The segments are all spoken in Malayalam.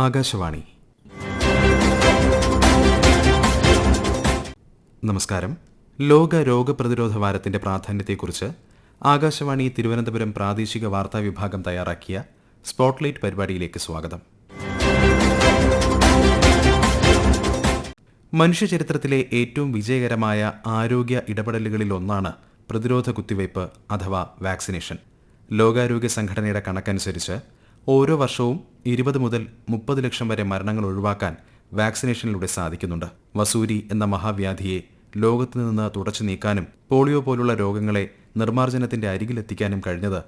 ആകാശവാണി. നമസ്കാരം. ലോക രോഗപ്രതിരോധ വാരത്തിന്റെ പ്രാധാന്യത്തെക്കുറിച്ച് ആകാശവാണി തിരുവനന്തപുരം പ്രാദേശിക വാർത്താ വിഭാഗം തയ്യാറാക്കിയ സ്പോട്ട്ലൈറ്റ് പരിപാടിയിലേക്ക് സ്വാഗതം. മനുഷ്യചരിത്രത്തിലെ ഏറ്റവും വിജയകരമായ ആരോഗ്യ ഇടപെടലുകളിൽ ഒന്നാണ് പ്രതിരോധ കുത്തിവയ്പ് അഥവാ വാക്സിനേഷൻ. ലോകാരോഗ്യ സംഘടനയുടെ കണക്കനുസരിച്ച് ഓരോ വർഷവും 20 മുതൽ 30 ലക്ഷം വരെ മരണങ്ങൾ ഒഴിവാക്കാൻ വാക്സിനേഷനിലൂടെ സാധിക്കുന്നുണ്ട്. വസൂരി എന്ന മഹാവ്യാധിയെ ലോകത്തു നിന്ന് തുടച്ചു നീക്കാനും പോളിയോ പോലുള്ള രോഗങ്ങളെ നിർമ്മാർജ്ജനത്തിന്റെ അരികിലെത്തിക്കാനും കഴിഞ്ഞത്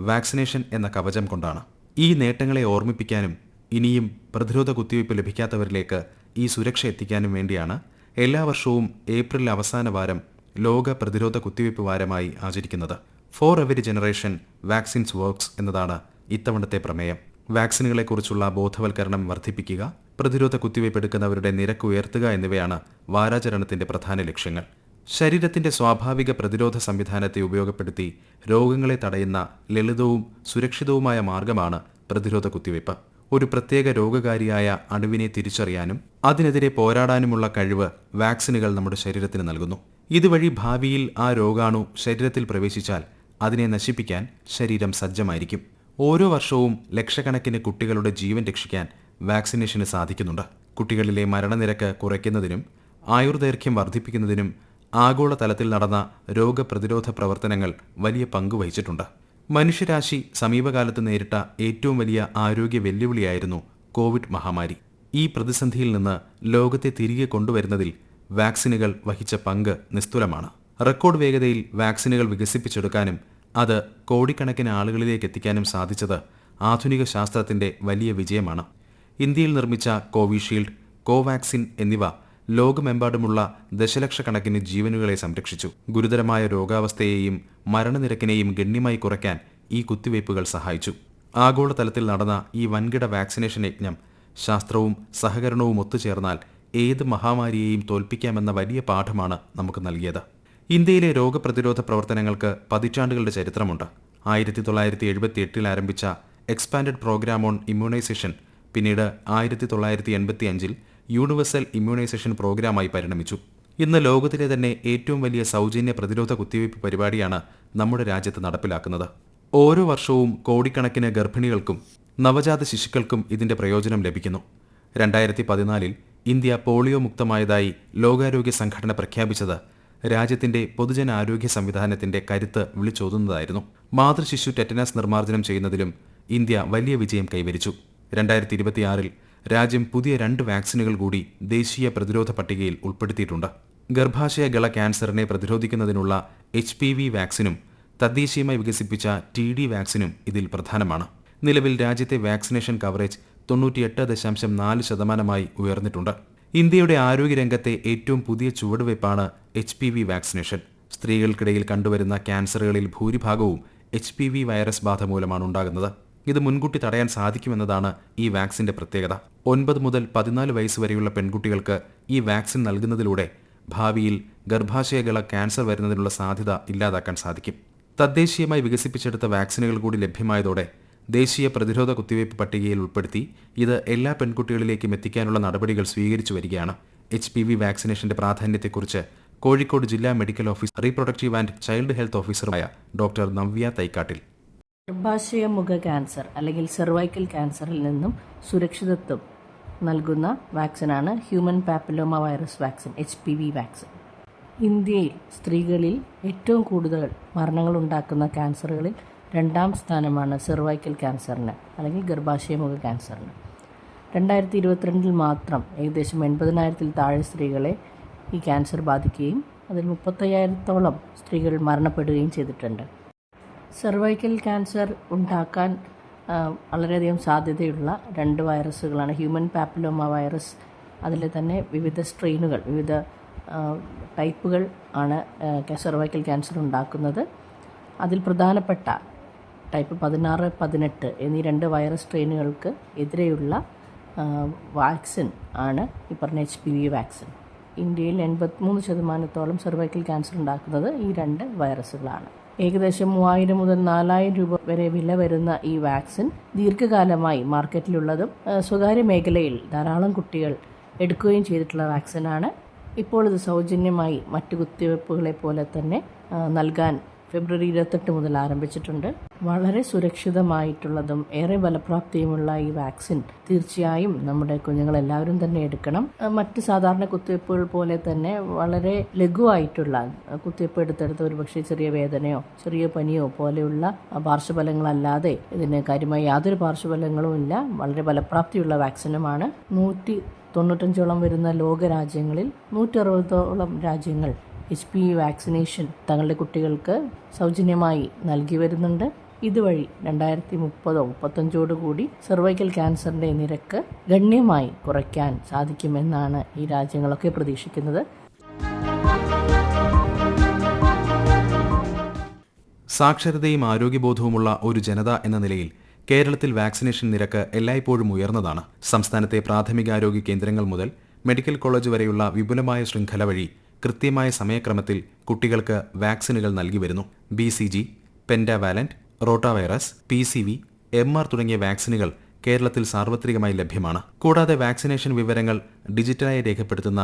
വാക്സിനേഷൻ എന്ന കവചം കൊണ്ടാണ്. ഈ നേട്ടങ്ങളെ ഓർമ്മിപ്പിക്കാനും ഇനിയും പ്രതിരോധ കുത്തിവയ്പ് ലഭിക്കാത്തവരിലേക്ക് ഈ സുരക്ഷ എത്തിക്കാനും വേണ്ടിയാണ് എല്ലാ വർഷവും ഏപ്രിൽ അവസാന വാരം ലോക പ്രതിരോധ കുത്തിവയ്പ് വാരമായി ആചരിക്കുന്നത്. For every generation vaccines works എന്നതാണ് ഇത്തവണത്തെ പ്രമേയം. വാക്സിനുകളെക്കുറിച്ചുള്ള ബോധവൽക്കരണം വർദ്ധിപ്പിക്കുക, പ്രതിരോധ കുത്തിവയ്പ് എടുക്കുന്നവരുടെ നിരക്ക് ഉയർത്തുക എന്നിവയാണ് വാരാചരണത്തിന്റെ പ്രധാന ലക്ഷ്യങ്ങൾ. ശരീരത്തിന്റെ സ്വാഭാവിക പ്രതിരോധ സംവിധാനത്തെ ഉപയോഗപ്പെടുത്തി രോഗങ്ങളെ തടയുന്ന ലളിതവും സുരക്ഷിതവുമായ മാർഗമാണ് പ്രതിരോധ കുത്തിവയ്പ്. ഒരു പ്രത്യേക രോഗകാരിയായ അണുവിനെ തിരിച്ചറിയാനും അതിനെതിരെ പോരാടാനുമുള്ള കഴിവ് വാക്സിനുകൾ നമ്മുടെ ശരീരത്തിന് നൽകുന്നു. ഇതുവഴി ഭാവിയിൽ ആ രോഗാണു ശരീരത്തിൽ പ്രവേശിച്ചാൽ അതിനെ നശിപ്പിക്കാൻ ശരീരം സജ്ജമായിരിക്കും. ഓരോ വർഷവും ലക്ഷക്കണക്കിന് കുട്ടികളുടെ ജീവൻ രക്ഷിക്കാൻ വാക്സിനേഷന് സാധിക്കുന്നുണ്ട്. കുട്ടികളിലെ മരണനിരക്ക് കുറയ്ക്കുന്നതിനും ആയുർദൈർഘ്യം വർദ്ധിപ്പിക്കുന്നതിനും ആഗോളതലത്തിൽ നടന്ന രോഗപ്രതിരോധ പ്രവർത്തനങ്ങൾ വലിയ പങ്ക് വഹിച്ചിട്ടുണ്ട്. മനുഷ്യരാശി സമീപകാലത്ത് നേരിട്ട ഏറ്റവും വലിയ ആരോഗ്യ വെല്ലുവിളിയായിരുന്നു കോവിഡ് മഹാമാരി. ഈ പ്രതിസന്ധിയിൽ നിന്ന് ലോകത്തെ തിരികെ കൊണ്ടുവരുന്നതിൽ വാക്സിനുകൾ വഹിച്ച പങ്ക് നിസ്തുലമാണ്. റെക്കോർഡ് വേഗതയിൽ വാക്സിനുകൾ വികസിപ്പിച്ചെടുക്കാനും അത് കോടിക്കണക്കിന് ആളുകളിലേക്ക് എത്തിക്കാനും സാധിച്ചത് ആധുനിക ശാസ്ത്രത്തിന്റെ വലിയ വിജയമാണ്. ഇന്ത്യയിൽ നിർമ്മിച്ച കോവിഷീൽഡ്, കോവാക്സിൻ എന്നിവ ലോകമെമ്പാടുമുള്ള ദശലക്ഷക്കണക്കിന് ജീവനുകളെ സംരക്ഷിച്ചു. ഗുരുതരമായ രോഗാവസ്ഥയെയും മരണനിരക്കിനെയും ഗണ്യമായി കുറയ്ക്കാൻ ഈ കുത്തിവയ്പ്പുകൾ സഹായിച്ചു. ആഗോളതലത്തിൽ നടന്ന ഈ വൻകിട വാക്സിനേഷൻ യജ്ഞം ശാസ്ത്രവും സഹകരണവും ഒത്തുചേർന്നാൽ ഏത് മഹാമാരിയെയും തോൽപ്പിക്കാമെന്ന വലിയ പാഠമാണ് നമുക്ക് നൽകിയത്. ഇന്ത്യയിലെ രോഗപ്രതിരോധ പ്രവർത്തനങ്ങൾക്ക് പതിറ്റാണ്ടുകളുടെ ചരിത്രമുണ്ട്. 1978 ആരംഭിച്ച എക്സ്പാൻഡഡ് പ്രോഗ്രാം ഓൺ ഇമ്മ്യൂണൈസേഷൻ പിന്നീട് 1985 യൂണിവേഴ്സൽ ഇമ്മ്യൂണൈസേഷൻ പ്രോഗ്രാമായി പരിണമിച്ചു. ഇന്ന് ലോകത്തിലെ തന്നെ ഏറ്റവും വലിയ സൗജന്യ പ്രതിരോധ കുത്തിവയ്പ് പരിപാടിയാണ് നമ്മുടെ രാജ്യത്ത് നടപ്പിലാക്കുന്നത്. ഓരോ വർഷവും കോടിക്കണക്കിന് ഗർഭിണികൾക്കും നവജാത ശിശുക്കൾക്കും ഇതിന്റെ പ്രയോജനം ലഭിക്കുന്നു. 2014 ഇന്ത്യ പോളിയോ മുക്തമായതായി ലോകാരോഗ്യ സംഘടന പ്രഖ്യാപിച്ചത് രാജ്യത്തിന്റെ പൊതുജനാരോഗ്യ സംവിധാനത്തിന്റെ കരുത്ത് വിളിച്ചോതുന്നതായിരുന്നു. മാതൃശിശു ടെറ്റനസ് നിർമ്മാർജ്ജനം ചെയ്യുന്നതിലും ഇന്ത്യ വലിയ വിജയം കൈവരിച്ചു. 2026 രാജ്യം പുതിയ 2 വാക്സിനുകൾ കൂടി ദേശീയ പ്രതിരോധ പട്ടികയിൽ ഉൾപ്പെടുത്തിയിട്ടുണ്ട്. ഗർഭാശയ ഗള ക്യാൻസറിനെ പ്രതിരോധിക്കുന്നതിനുള്ള HPV വാക്സിനും തദ്ദേശീയമായി വികസിപ്പിച്ച TD വാക്സിനും ഇതിൽ പ്രധാനമാണ്. നിലവിൽ രാജ്യത്തെ വാക്സിനേഷൻ കവറേജ് 98.4% ഉയർന്നിട്ടുണ്ട്. ഇന്ത്യയുടെ ആരോഗ്യരംഗത്തെ ഏറ്റവും പുതിയ ചുവടുവയ്പ്പാണ് HPV വാക്സിനേഷൻ. സ്ത്രീകൾക്കിടയിൽ കണ്ടുവരുന്ന ക്യാൻസറുകളിൽ ഭൂരിഭാഗവും HPV വൈറസ് ബാധ മൂലമാണ് ഉണ്ടാകുന്നത്. ഇത് മുൻകൂട്ടി തടയാൻ സാധിക്കുമെന്നതാണ് ഈ വാക്സിന്റെ പ്രത്യേകത. 9 മുതൽ 14 വയസ്സ് വരെയുള്ള പെൺകുട്ടികൾക്ക് ഈ വാക്സിൻ നൽകുന്നതിലൂടെ ഭാവിയിൽ ഗർഭാശയഗള ക്യാൻസർ വരുന്നതിനുള്ള സാധ്യത ഇല്ലാതാക്കാൻ സാധിക്കും. തദ്ദേശീയമായി വികസിപ്പിച്ചെടുത്ത വാക്സിനുകൾ കൂടി ലഭ്യമായതോടെ ദേശീയ പ്രതിരോധ കുത്തിവയ്പ് പട്ടികയിൽ ഉൾപ്പെടുത്തി ഇത് എല്ലാ പെൺകുട്ടികളിലേക്കും എത്തിക്കാനുള്ള നടപടികൾ സ്വീകരിച്ചു വരികയാണ്. HPV വാക്സിനേഷന്റെ പ്രാധാന്യത്തെക്കുറിച്ച് കോഴിക്കോട് ജില്ലാ medical officer reproductive and child health ഓഫീസറുമായ ഡോക്ടർ നവ്യ തൈക്കാട്ടിൽ. ഗർഭാശയമുഖ ക്യാൻസർ അല്ലെങ്കിൽ സെർവൈക്കൽ ക്യാൻസറിൽ നിന്നും സുരക്ഷിതത്വം നൽകുന്ന വാക്സിനാണ് human papilloma virus vaccine, HPV vaccine. ഇന്ത്യയിൽ സ്ത്രീകളിൽ ഏറ്റവും കൂടുതൽ മരണങ്ങൾ ഉണ്ടാക്കുന്ന ക്യാൻസറുകളിൽ 2ാം സ്ഥാനമാണ് സെർവൈക്കൽ ക്യാൻസറിന് അല്ലെങ്കിൽ ഗർഭാശയമുഖ ക്യാൻസറിന്. 2022 മാത്രം ഏകദേശം 80,000-ൽ താഴെ സ്ത്രീകളെ ഈ ക്യാൻസർ ബാധിക്കുകയും അതിൽ 35,000-ഓളം സ്ത്രീകൾ മരണപ്പെടുകയും ചെയ്തിട്ടുണ്ട്. സെർവൈക്കൽ ക്യാൻസർ ഉണ്ടാക്കാൻ വളരെയധികം സാധ്യതയുള്ള 2 വൈറസുകളാണ് ഹ്യൂമൻ പാപ്പിലോമ വൈറസ്. അതിൽ തന്നെ വിവിധ സ്ട്രെയിനുകൾ, വിവിധ ടൈപ്പുകൾ ആണ് സെർവൈക്കൽ ക്യാൻസർ ഉണ്ടാക്കുന്നത്. അതിൽ പ്രധാനപ്പെട്ട ടൈപ്പ് 16, 18 എന്നീ 2 വൈറസ് സ്ട്രെയിനുകൾക്ക് എതിരെയുള്ള വാക്സിൻ ആണ് ഈ പറഞ്ഞ HPV വാക്സിൻ. ഇന്ത്യയിൽ 83% സെർവൈക്കൽ ക്യാൻസർ ഉണ്ടാക്കുന്നത് ഈ 2 വൈറസുകളാണ്. ഏകദേശം 3000 മുതൽ 4000 രൂപ വരെ വില വരുന്ന ഈ വാക്സിൻ ദീർഘകാലമായി മാർക്കറ്റിലുള്ളതും സ്വകാര്യ മേഖലയിൽ ധാരാളം കുട്ടികൾ എടുക്കുകയും ചെയ്തിട്ടുള്ള വാക്സിനാണ്. ഇപ്പോൾ ഇത് സൗജന്യമായി മറ്റു കുത്തിവയ്പ്പുകളെ പോലെ തന്നെ നൽകാൻ ഫെബ്രുവരി 28 മുതൽ ആരംഭിച്ചിട്ടുണ്ട്. വളരെ സുരക്ഷിതമായിട്ടുള്ളതും ഏറെ ഫലപ്രാപ്തിയുമുള്ള ഈ വാക്സിൻ തീർച്ചയായും നമ്മുടെ കുഞ്ഞുങ്ങളെല്ലാവരും തന്നെ എടുക്കണം. മറ്റ് സാധാരണ കുത്തിവയ്പ്പുകൾ പോലെ തന്നെ വളരെ ലഘുവായിട്ടുള്ള കുത്തിവയ്പ്പ് എടുത്തെടുത്ത് ഒരുപക്ഷെ ചെറിയ വേദനയോ ചെറിയ പനിയോ പോലെയുള്ള പാർശ്വഫലങ്ങളല്ലാതെ ഇതിന് കാര്യമായി യാതൊരു പാർശ്വഫലങ്ങളും ഇല്ല. വളരെ ഫലപ്രാപ്തിയുള്ള വാക്സിനുമാണ്. 195ഓളം വരുന്ന ലോകരാജ്യങ്ങളിൽ 160ഓളം രാജ്യങ്ങൾ HPV വാക്സിനേഷൻ തങ്ങളുടെ കുട്ടികൾക്ക് സൗജന്യമായി നൽകി വരുന്നുണ്ട്. ഇതുവഴി 2030-35 കൂടി സെർവൈക്കൽ ക്യാൻസറിന്റെ നിരക്ക് ഗണ്യമായി കുറയ്ക്കാൻ സാധിക്കുമെന്നാണ് ഈ രാജ്യങ്ങളൊക്കെ പ്രതീക്ഷിക്കുന്നത്. സാക്ഷരതയും ആരോഗ്യബോധവുമുള്ള ഒരു ജനത എന്ന നിലയിൽ കേരളത്തിൽ വാക്സിനേഷൻ നിരക്ക് എല്ലായ്പ്പോഴും ഉയർന്നതാണ്. സംസ്ഥാനത്തെ പ്രാഥമികാരോഗ്യ കേന്ദ്രങ്ങൾ മുതൽ മെഡിക്കൽ കോളേജ് വരെയുള്ള വിപുലമായ ശൃംഖല വഴി കൃത്യമായ സമയക്രമത്തിൽ കുട്ടികൾക്ക് വാക്സിനുകൾ നൽകി വരുന്നു. BCG, pentavalent, rotavirus, PCV, MR തുടങ്ങിയ വാക്സിനുകൾ കേരളത്തിൽ സാർവത്രികമായി ലഭ്യമാണ്. കൂടാതെ വാക്സിനേഷൻ വിവരങ്ങൾ ഡിജിറ്റലായി രേഖപ്പെടുത്തുന്ന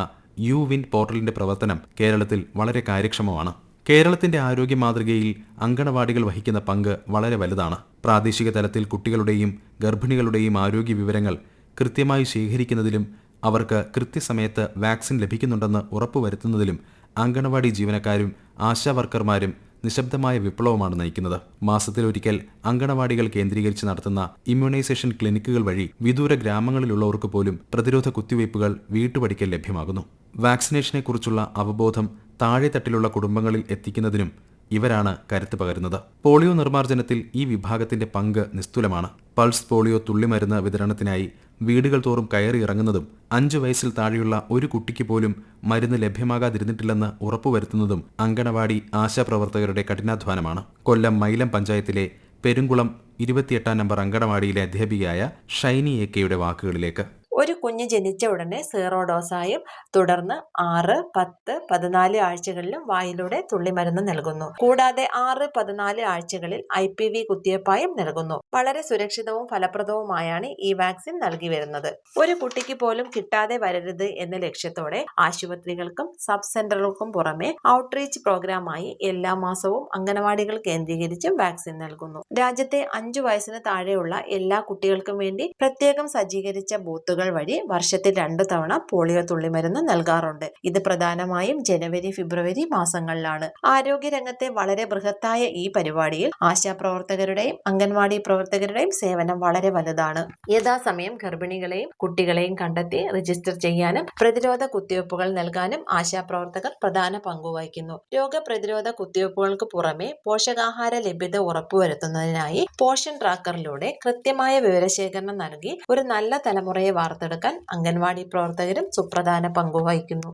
UWIN പോർട്ടലിന്റെ പ്രവർത്തനം കേരളത്തിൽ വളരെ കാര്യക്ഷമമാണ്. കേരളത്തിന്റെ ആരോഗ്യ മാതൃകയിൽ അങ്കണവാടികൾ വഹിക്കുന്ന പങ്ക് വളരെ വലുതാണ്. പ്രാദേശിക തലത്തിൽ കുട്ടികളുടെയും ഗർഭിണികളുടെയും ആരോഗ്യ വിവരങ്ങൾ കൃത്യമായി ശേഖരിക്കുന്നതിലും അവർക്ക് കൃത്യസമയത്ത് വാക്സിൻ ലഭിക്കുന്നുണ്ടെന്ന് ഉറപ്പുവരുത്തുന്നതിലും അങ്കണവാടി ജീവനക്കാരും ആശാവർക്കർമാരും നിശബ്ദമായ വിപ്ലവമാണ് നയിക്കുന്നത്. മാസത്തിലൊരിക്കൽ അങ്കണവാടികൾ കേന്ദ്രീകരിച്ച് നടത്തുന്ന ഇമ്മ്യൂണൈസേഷൻ ക്ലിനിക്കുകൾ വഴി വിദൂര ഗ്രാമങ്ങളിലുള്ളവർക്ക് പോലും പ്രതിരോധ കുത്തിവയ്പ്പുകൾ വീട്ടുപടിക്കൽ ലഭ്യമാകുന്നു. വാക്സിനേഷനെക്കുറിച്ചുള്ള അവബോധം താഴെത്തട്ടിലുള്ള കുടുംബങ്ങളിൽ എത്തിക്കുന്നതിനും ഇവരാണ് കരുത്ത് പകരുന്നത്. പോളിയോ നിർമ്മാർജ്ജനത്തിൽ ഈ വിഭാഗത്തിന്റെ പങ്ക് നിസ്തുലമാണ്. പൾസ് പോളിയോ തുള്ളിമരുന്ന് വിതരണത്തിനായി വീടുകൾ തോറും കയറിയിറങ്ങുന്നതും 5 വയസ്സിൽ താഴെയുള്ള ഒരു കുട്ടിക്ക് പോലും മരുന്ന് ലഭ്യമാകാതിരുന്നിട്ടില്ലെന്ന് ഉറപ്പുവരുത്തുന്നതും അങ്കണവാടി ആശാപ്രവർത്തകരുടെ കഠിനാധ്വാനമാണ്. കൊല്ലം മൈലം പഞ്ചായത്തിലെ പെരുങ്കുളം 28 നമ്പർ അങ്കണവാടിയിലെ അധ്യാപികയായ ഷൈനി AK വാക്കുകളിലേക്ക്. ഒരു കുഞ്ഞ് ജനിച്ച ഉടനെ സീറോ ഡോസായും തുടർന്ന് 6, 10, 14 ആഴ്ചകളിലും വായിലൂടെ തുള്ളിമരുന്ന് നൽകുന്നു. കൂടാതെ 6, 14 ആഴ്ചകളിൽ IPV കുത്തിവയ്പ്പായും നൽകുന്നു. വളരെ സുരക്ഷിതവും ഫലപ്രദവുമായാണ് ഈ വാക്സിൻ നൽകി വരുന്നത്. ഒരു കുട്ടിക്ക് പോലും കിട്ടാതെ വരരുത് എന്ന ലക്ഷ്യത്തോടെ ആശുപത്രികൾക്കും സബ് സെന്ററുകൾക്കും പുറമെ ഔട്ട്റീച്ച് പ്രോഗ്രാമായി എല്ലാ മാസവും അംഗനവാടികൾ കേന്ദ്രീകരിച്ചും വാക്സിൻ നൽകുന്നു. രാജ്യത്തെ 5 വയസ്സിന് താഴെയുള്ള എല്ലാ കുട്ടികൾക്കും വേണ്ടി പ്രത്യേകം സജ്ജീകരിച്ച ബൂത്തുകൾ വഴി വർഷത്തിൽ 2 തവണ പോളിയോ തുള്ളിമരുന്ന് നൽകാറുണ്ട്. ഇത് പ്രധാനമായും ജനുവരി, ഫെബ്രുവരി മാസങ്ങളിലാണ്. ആരോഗ്യരംഗത്തെ വളരെ ബൃഹത്തായ ഈ പരിപാടിയിൽ ആശാപ്രവർത്തകരുടെയും അംഗൻവാടി പ്രവർത്തകരുടെയും സേവനം വളരെ വലുതാണ്. യഥാസമയം ഗർഭിണികളെയും കുട്ടികളെയും കണ്ടെത്തി രജിസ്റ്റർ ചെയ്യാനും പ്രതിരോധ കുത്തിവയ്പ്പുകൾ നൽകാനും ആശാപ്രവർത്തകർ പ്രധാന പങ്കുവഹിക്കുന്നു. രോഗപ്രതിരോധ കുത്തിവയ്പ്പുകൾക്ക് പുറമെ പോഷകാഹാര ലഭ്യത ഉറപ്പുവരുത്തുന്നതിനായി പോഷൻ ട്രാക്കറിലൂടെ കൃത്യമായ വിവരശേഖരണം നൽകി ഒരു നല്ല തലമുറയെ വാർത്തെടുക്കാൻ അംഗൻവാടി പ്രവർത്തകരും സുപ്രധാന പങ്കുവഹിക്കുന്നു.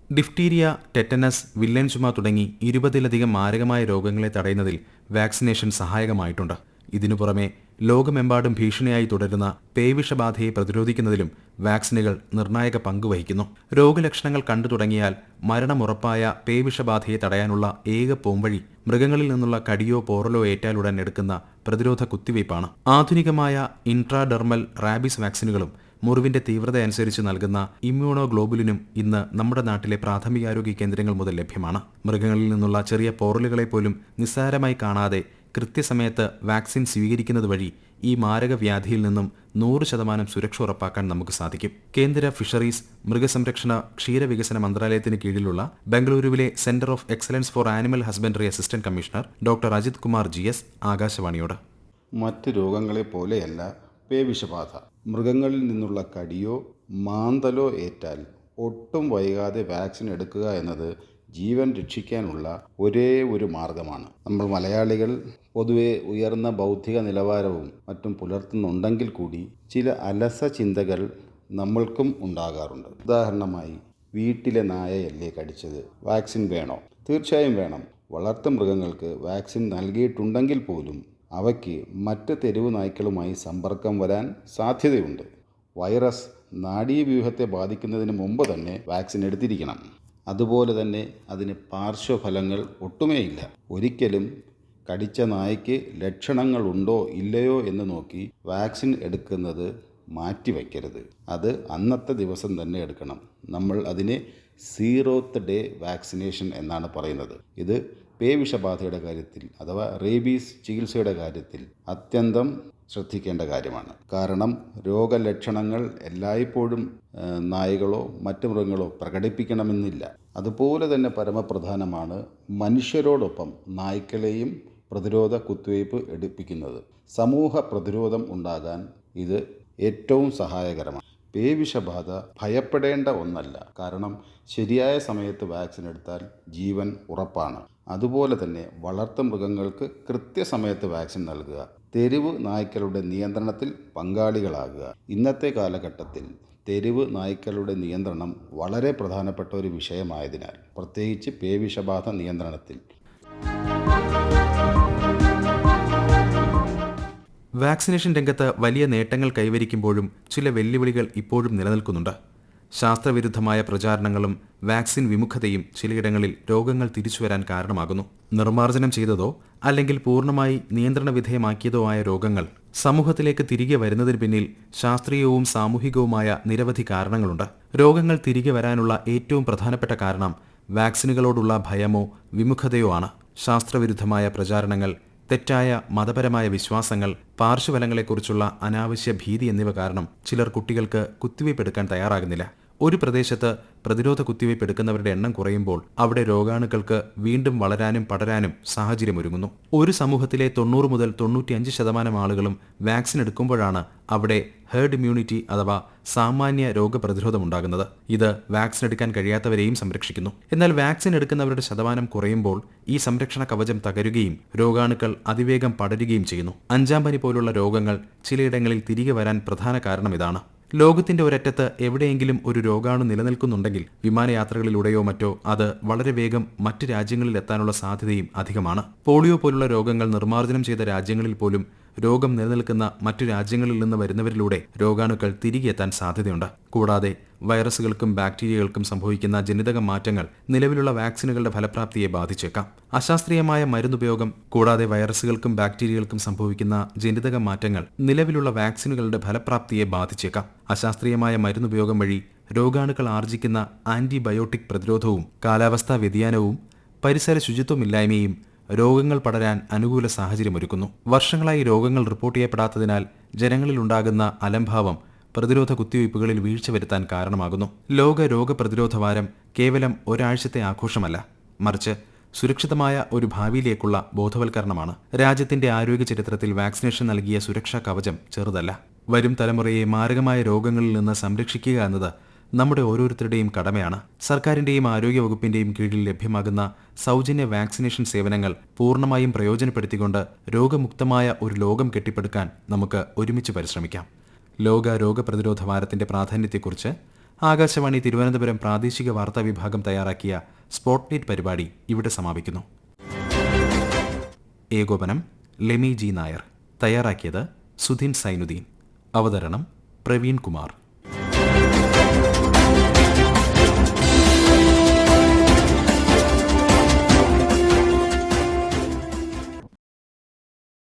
ഡിഫ്തീരിയ, ടെറ്റനസ്, വില്ലൻ ചുമ തുടങ്ങി 20ലധികം മാരകമായ രോഗങ്ങളെ തടയുന്നതിൽ വാക്സിനേഷൻ സഹായകമായിട്ടുണ്ട്. ഇതിനു പുറമെ ലോകമെമ്പാടും ഭീഷണിയായി തുടരുന്ന പേവിഷബാധയെ പ്രതിരോധിക്കുന്നതിലും വാക്സിനുകൾ നിർണായക പങ്ക് വഹിക്കുന്നു. രോഗലക്ഷണങ്ങൾ കണ്ടു തുടങ്ങിയാൽ മരണമുറപ്പായ പേവിഷബാധയെ തടയാനുള്ള ഏക പോംവഴി മൃഗങ്ങളിൽ നിന്നുള്ള കടിയോ പോറലോ ഏറ്റാലുടൻ എടുക്കുന്ന പ്രതിരോധ കുത്തിവയ്പ്പാണ്. ആധുനികമായ ഇൻട്രാഡെർമൽ റാബീസ് വാക്സിനുകളും മുറിവിന്റെ തീവ്രത അനുസരിച്ച് നൽകുന്ന ഇമ്മ്യൂണോഗ്ലോബുലിനും ഇന്ന് നമ്മുടെ നാട്ടിലെ പ്രാഥമികാരോഗ്യ കേന്ദ്രങ്ങൾ മുതൽ ലഭ്യമാണ്. മൃഗങ്ങളിൽ നിന്നുള്ള ചെറിയ പോറലുകളെ പോലും നിസ്സാരമായി കാണാതെ കൃത്യസമയത്ത് വാക്സിൻ സ്വീകരിക്കുന്നത് വഴി ഈ മാരകവ്യാധിയിൽ നിന്നും 100% സുരക്ഷ ഉറപ്പാക്കാൻ നമുക്ക് സാധിക്കും. കേന്ദ്ര ഫിഷറീസ്, മൃഗസംരക്ഷണ, ക്ഷീരവികസന മന്ത്രാലയത്തിന് കീഴിലുള്ള ബംഗളൂരുവിലെ centre of excellence for animal husbandry assistant commissioner doctor Ajith Kumar GS ആകാശവാണിയോട്. മറ്റ് രോഗങ്ങളെ പോലെയല്ല പേവിഷബാധ. മൃഗങ്ങളിൽ നിന്നുള്ള കടിയോ മാന്തലോ ഏറ്റാൽ ഒട്ടും വൈകാതെ വാക്സിൻ എടുക്കുക എന്നത് ജീവൻ രക്ഷിക്കാനുള്ള ഒരേ ഒരു മാർഗമാണ്. നമ്മൾ മലയാളികൾ പൊതുവെ ഉയർന്ന ബൗദ്ധിക നിലവാരവും മറ്റും പുലർത്തുന്നുണ്ടെങ്കിൽ കൂടി ചില അലസ ചിന്തകൾ നമ്മൾക്കും ഉണ്ടാകാറുണ്ട്. ഉദാഹരണമായി, വീട്ടിലെ നായയല്ലേ കടിച്ചത്, വാക്സിൻ വേണോ? തീർച്ചയായും വേണം. വളർത്തു മൃഗങ്ങൾക്ക് വാക്സിൻ നൽകിയിട്ടുണ്ടെങ്കിൽ പോലും അവയ്ക്ക് മറ്റ് തെരുവ് നായ്ക്കളുമായി സമ്പർക്കം വരാൻ സാധ്യതയുണ്ട്. വൈറസ് നാഡീവ്യൂഹത്തെ ബാധിക്കുന്നതിന് മുമ്പ് തന്നെ വാക്സിൻ എടുത്തിരിക്കണം. അതുപോലെ തന്നെ അതിന് പാർശ്വഫലങ്ങൾ ഒട്ടുമേയില്ല. ഒരിക്കലും കടിച്ച നായ്ക്ക് ലക്ഷണങ്ങളുണ്ടോ ഇല്ലയോ എന്ന് നോക്കി വാക്സിൻ എടുക്കുന്നത് മാറ്റിവെക്കരുത്. അത് അന്നത്തെ ദിവസം തന്നെ എടുക്കണം. നമ്മൾ അതിനെ 0th ഡേ വാക്സിനേഷൻ എന്നാണ് പറയുന്നത്. ഇത് പേവിഷബാധയുടെ കാര്യത്തിൽ അഥവാ റേബീസ് ചികിത്സയുടെ കാര്യത്തിൽ അത്യന്തം ശ്രദ്ധിക്കേണ്ട കാര്യമാണ്. കാരണം രോഗലക്ഷണങ്ങൾ എല്ലായ്പ്പോഴും നായകളോ മറ്റു മൃഗങ്ങളോ പ്രകടിപ്പിക്കണമെന്നില്ല. അതുപോലെ തന്നെ പരമപ്രധാനമാണ് മനുഷ്യരോടൊപ്പം നായ്ക്കളെയും പ്രതിരോധ കുത്തിവയ്പ് എടുപ്പിക്കുന്നത്. സമൂഹ പ്രതിരോധം ഉണ്ടാകാൻ ഇത് ഏറ്റവും സഹായകരമാണ്. പേവിഷബാധ ഭയപ്പെടേണ്ട ഒന്നല്ല. കാരണം ശരിയായ സമയത്ത് വാക്സിൻ എടുത്താൽ ജീവൻ ഉറപ്പാണ്. അതുപോലെ തന്നെ വളർത്തു മൃഗങ്ങൾക്ക് കൃത്യസമയത്ത് വാക്സിൻ നൽകുക. തെരുവ് നായ്ക്കളുടെ നിയന്ത്രണത്തിൽ പങ്കാളികളാകുക. ഇന്നത്തെ കാലഘട്ടത്തിൽ തെരുവ് നായ്ക്കളുടെ നിയന്ത്രണം വളരെ പ്രധാനപ്പെട്ട ഒരു വിഷയമായതിനാൽ പ്രത്യേകിച്ച് പേവിഷബാധ നിയന്ത്രണത്തിൽ വാക്സിനേഷൻ രംഗത്ത് വലിയ നേട്ടങ്ങൾ കൈവരിക്കുമ്പോഴും ചില വെല്ലുവിളികൾ ഇപ്പോഴും നിലനിൽക്കുന്നുണ്ട്. ശാസ്ത്രവിരുദ്ധമായ പ്രചാരണങ്ങളും വാക്സിൻ വിമുഖതയും ചിലയിടങ്ങളിൽ രോഗങ്ങൾ തിരിച്ചുവരാൻ കാരണമാകുന്നു. നിർമ്മാർജ്ജനം ചെയ്തതോ അല്ലെങ്കിൽ പൂർണ്ണമായി നിയന്ത്രണ വിധേയമാക്കിയതോ ആയ രോഗങ്ങൾ സമൂഹത്തിലേക്ക് തിരികെ വരുന്നതിന് പിന്നിൽ ശാസ്ത്രീയവും സാമൂഹികവുമായ നിരവധി കാരണങ്ങളുണ്ട്. രോഗങ്ങൾ തിരികെ വരാനുള്ള ഏറ്റവും പ്രധാനപ്പെട്ട കാരണം വാക്സിനുകളോടുള്ള ഭയമോ വിമുഖതയോ ആണ്. ശാസ്ത്രവിരുദ്ധമായ പ്രചാരണങ്ങൾ, തെറ്റായ മതപരമായ വിശ്വാസങ്ങൾ, പാർശ്വഫലങ്ങളെക്കുറിച്ചുള്ള അനാവശ്യ ഭീതി എന്നിവ കാരണം ചിലർ കുട്ടികൾക്ക് കുത്തിവയ്പ് എടുക്കാൻ തയ്യാറാകുന്നില്ല. ഒരു പ്രദേശത്ത് പ്രതിരോധ കുത്തിവയ്പ് എടുക്കുന്നവരുടെ എണ്ണം കുറയുമ്പോൾ അവിടെ രോഗാണുക്കൾക്ക് വീണ്ടും വളരാനും പടരാനും സാഹചര്യമൊരുങ്ങുന്നു. ഒരു സമൂഹത്തിലെ 90 മുതൽ 95% ആളുകളും വാക്സിൻ എടുക്കുമ്പോഴാണ് അവിടെ ഹേർഡ് ഇമ്മ്യൂണിറ്റി അഥവാ സാമാന്യ രോഗപ്രതിരോധം ഉണ്ടാകുന്നത്. ഇത് വാക്സിൻ എടുക്കാൻ കഴിയാത്തവരെയും സംരക്ഷിക്കുന്നു. എന്നാൽ വാക്സിൻ എടുക്കുന്നവരുടെ ശതമാനം കുറയുമ്പോൾ ഈ സംരക്ഷണ കവചം തകരുകയും രോഗാണുക്കൾ അതിവേഗം പടരുകയും ചെയ്യുന്നു. 5ാം പനി പോലുള്ള രോഗങ്ങൾ ചിലയിടങ്ങളിൽ തിരികെ വരാൻ പ്രധാന കാരണം ഇതാണ്. ലോകത്തിന്റെ ഒരറ്റത്ത് എവിടെയെങ്കിലും ഒരു രോഗാണു നിലനിൽക്കുന്നുണ്ടെങ്കിൽ വിമാനയാത്രകളിലൂടെയോ മറ്റോ അത് വളരെ വേഗം മറ്റ് രാജ്യങ്ങളിൽ എത്താനുള്ള സാധ്യതയും അധികമാണ്. പോളിയോ പോലുള്ള രോഗങ്ങൾ നിർമ്മാർജ്ജനം ചെയ്ത രാജ്യങ്ങളിൽ പോലും രോഗം നിലനിൽക്കുന്ന മറ്റു രാജ്യങ്ങളിൽ നിന്ന് വരുന്നവരിലൂടെ രോഗാണുക്കൾ തിരികെ എത്താൻ സാധ്യതയുണ്ട്. കൂടാതെ വൈറസുകൾക്കും ബാക്ടീരിയകൾക്കും സംഭവിക്കുന്ന ജനിതക മാറ്റങ്ങൾ നിലവിലുള്ള വാക്സിനുകളുടെ ഫലപ്രാപ്തിയെ ബാധിച്ചേക്കാം. അശാസ്ത്രീയമായ മരുന്നുപയോഗം കൂടാതെ വൈറസുകൾക്കും ബാക്ടീരിയകൾക്കും സംഭവിക്കുന്ന ജനിതക മാറ്റങ്ങൾ നിലവിലുള്ള വാക്സിനുകളുടെ ഫലപ്രാപ്തിയെ ബാധിച്ചേക്കാം. അശാസ്ത്രീയമായ മരുന്നുപയോഗം വഴി രോഗാണുക്കൾ ആർജിക്കുന്ന ആന്റിബയോട്ടിക് പ്രതിരോധവും കാലാവസ്ഥാ വ്യതിയാനവും പരിസര ശുചിത്വമില്ലായ്മയും രോഗങ്ങൾ പടരാൻ അനുകൂല സാഹചര്യമൊരുക്കുന്നു. വർഷങ്ങളായി രോഗങ്ങൾ റിപ്പോർട്ട് ചെയ്യപ്പെടാത്തതിനാൽ ജനങ്ങളിലുണ്ടാകുന്ന അലംഭാവം പ്രതിരോധ കുത്തിവയ്പ്പുകളിൽ വീഴ്ച വരുത്താൻ കാരണമാകുന്നു. ലോക രോഗപ്രതിരോധ വാരം കേവലം ഒരാഴ്ചത്തെ ആഘോഷമല്ല, മറിച്ച് സുരക്ഷിതമായ ഒരു ഭാവിയിലേക്കുള്ള ബോധവൽക്കരണമാണ്. രാജ്യത്തിന്റെ ആരോഗ്യ ചരിത്രത്തിൽ വാക്സിനേഷൻ നൽകിയ സുരക്ഷാ കവചം ചെറുതല്ല. വരും തലമുറയെ മാരകമായ രോഗങ്ങളിൽ നിന്ന് സംരക്ഷിക്കുക എന്നത് നമ്മുടെ ഓരോരുത്തരുടെയും കടമയാണ്. സർക്കാരിന്റെയും ആരോഗ്യവകുപ്പിന്റെയും കീഴിൽ ലഭ്യമാകുന്ന സൗജന്യ വാക്സിനേഷൻ സേവനങ്ങൾ പൂർണ്ണമായും പ്രയോജനപ്പെടുത്തിക്കൊണ്ട് രോഗമുക്തമായ ഒരു ലോകം കെട്ടിപ്പടുക്കാൻ നമുക്ക് ഒരുമിച്ച് പരിശ്രമിക്കാം. ലോക രോഗപ്രതിരോധ വാരത്തിന്റെ പ്രാധാന്യത്തെക്കുറിച്ച് ആകാശവാണി തിരുവനന്തപുരം പ്രാദേശിക വാർത്താ വിഭാഗം തയ്യാറാക്കിയ സ്പോട്ട്ലൈറ്റ് പരിപാടി ഇവിടെ സമാപിക്കുന്നു. ഏകോപനം ലെമി ജി നായർ. തയ്യാറാക്കിയത് സുധിൻ സൈനുദ്ദീൻ. അവതരണം പ്രവീൺ കുമാർ.